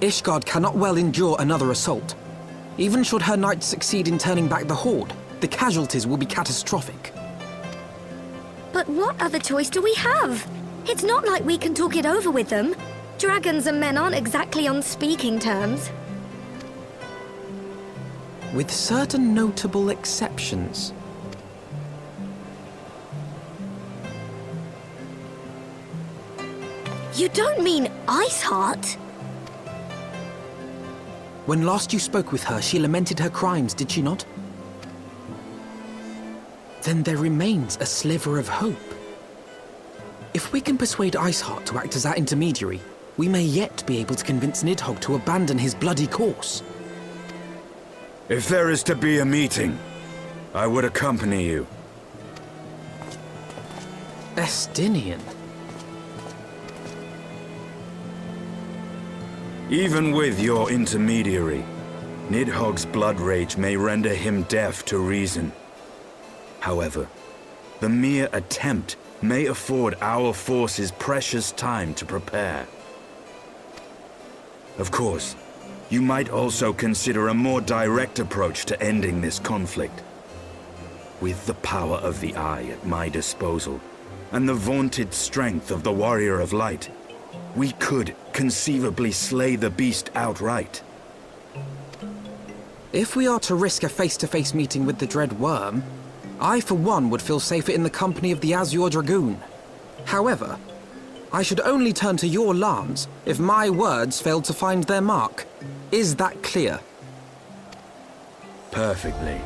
Ishgard cannot well endure another assault. Even should her knights succeed in turning back the Horde, the casualties will be catastrophic. But what other choice do we have? It's not like we can talk it over with them. Dragons and men aren't exactly on speaking terms. With certain notable exceptions. You don't mean Iceheart? When last you spoke with her, she lamented her crimes, did she not? Then there remains a sliver of hope. If we can persuade Iceheart to act as our intermediary, we may yet be able to convince Nidhogg to abandon his bloody course. If there is to be a meeting, I would accompany you. Estinian. Even with your intermediary, Nidhogg's blood rage may render him deaf to reason. However, the mere attempt may afford our forces precious time to prepare. Of course, you might also consider a more direct approach to ending this conflict. With the power of the Eye at my disposal, and the vaunted strength of the Warrior of Light, we could conceivably slay the beast outright. If we are to risk a face-to-face meeting with the Dread Worm, I for one would feel safer in the company of the Azure Dragoon. However, I should only turn to your lance if my words failed to find their mark. Is that clear? Perfectly.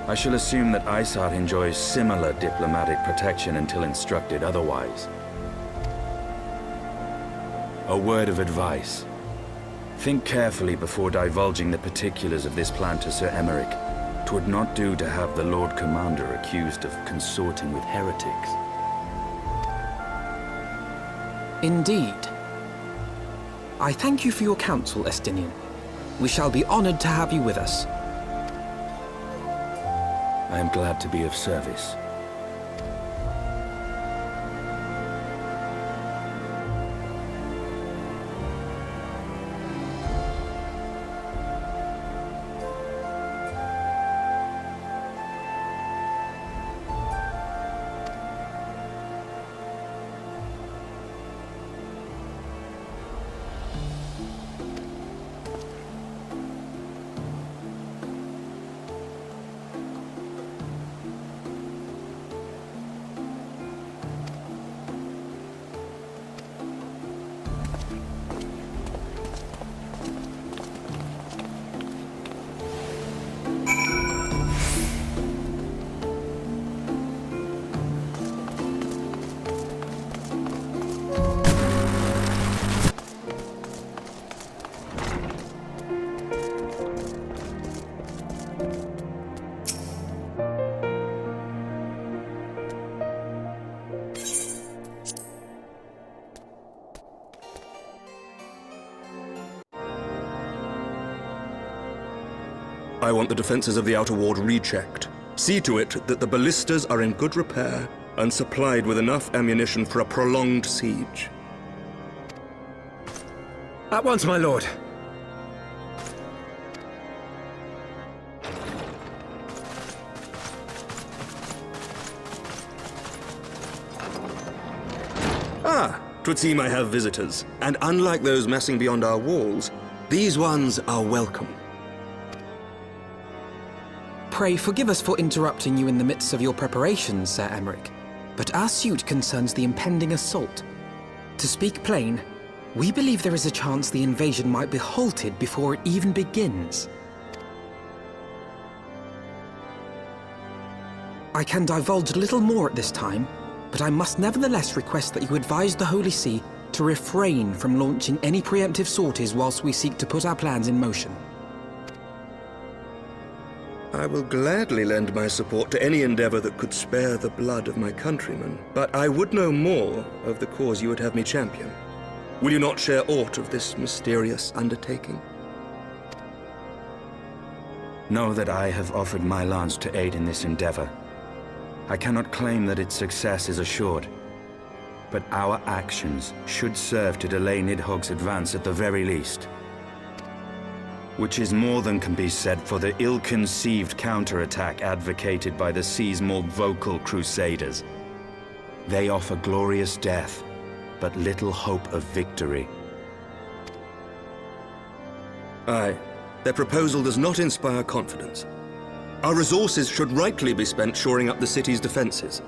I shall assume that Iceheart enjoys similar diplomatic protection until instructed otherwise. A word of advice. Think carefully before divulging the particulars of this plan to Sir Emeric. 'Twould not do to have the Lord Commander accused of consorting with heretics. Indeed. I thank you for your counsel, Estinian. We shall be honored to have you with us. I am glad to be of service. I want the defenses of the Outer Ward rechecked. See to it that the ballistas are in good repair and supplied with enough ammunition for a prolonged siege. At once, my lord. Ah, 'twould seem I have visitors, and unlike those massing beyond our walls, these ones are welcome. Pray forgive us for interrupting you in the midst of your preparations, Sir Emeric, but our suit concerns the impending assault. To speak plain, we believe there is a chance the invasion might be halted before it even begins. I can divulge little more at this time, but I must nevertheless request that you advise the Holy See to refrain from launching any preemptive sorties whilst we seek to put our plans in motion. I will gladly lend my support to any endeavor that could spare the blood of my countrymen, but I would know more of the cause you would have me champion. Will you not share aught of this mysterious undertaking? Know that I have offered my lance to aid in this endeavor. I cannot claim that its success is assured, but our actions should serve to delay Nidhogg's advance at the very least. Which is more than can be said for the ill-conceived counterattack advocated by the sea's more vocal crusaders. They offer glorious death, but little hope of victory. Aye, their proposal does not inspire confidence. Our resources should rightly be spent shoring up the city's defenses.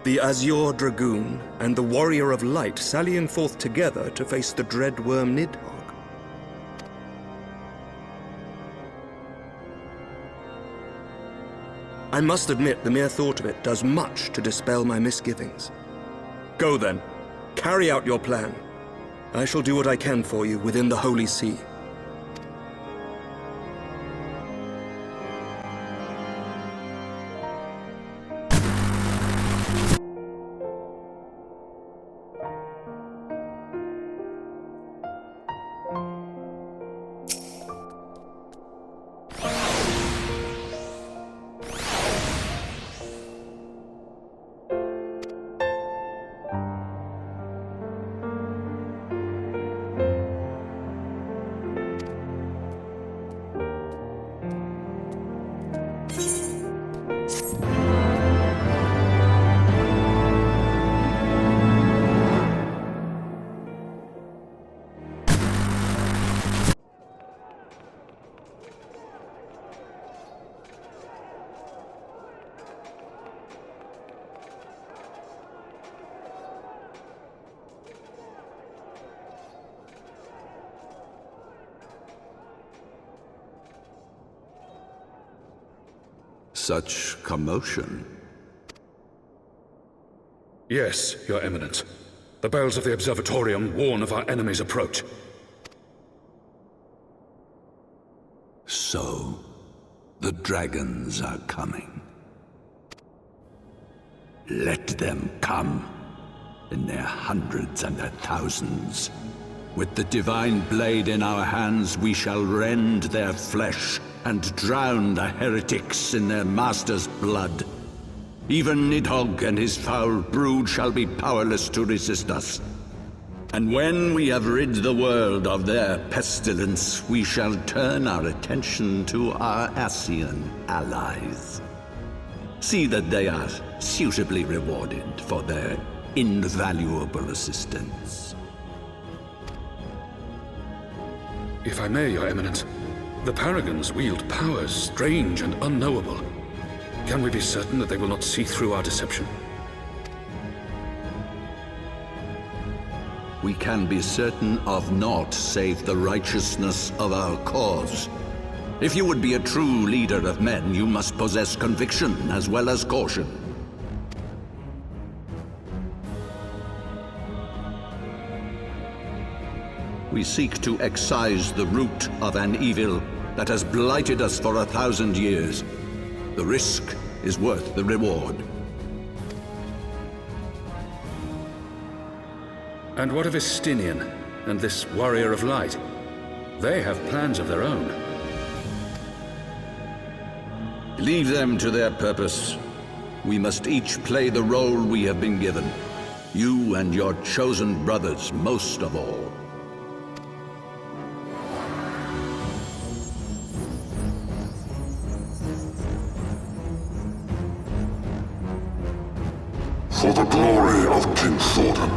The Azure Dragoon and the Warrior of Light sallying forth together to face the dread worm Nidhogg. I must admit the mere thought of it does much to dispel my misgivings. Go then, carry out your plan. I shall do what I can for you within the Holy See. Such commotion. Yes, Your Eminence. The bells of the Observatorium warn of our enemy's approach. So, the dragons are coming. Let them come, in their hundreds and their thousands. With the divine blade in our hands, we shall rend their flesh and drown the heretics in their master's blood. Even Nidhogg and his foul brood shall be powerless to resist us. And when we have rid the world of their pestilence, we shall turn our attention to our Ascian allies. See that they are suitably rewarded for their invaluable assistance. If I may, Your Eminence, the Paragons wield powers strange and unknowable. Can we be certain that they will not see through our deception? We can be certain of naught save the righteousness of our cause. If you would be a true leader of men, you must possess conviction as well as caution. We seek to excise the root of an evil that has blighted us for 1,000 years. The risk is worth the reward. And what of Estinian and this Warrior of Light? They have plans of their own. Leave them to their purpose. We must each play the role we have been given. You and your chosen brothers most of all. For the glory of King Thordan,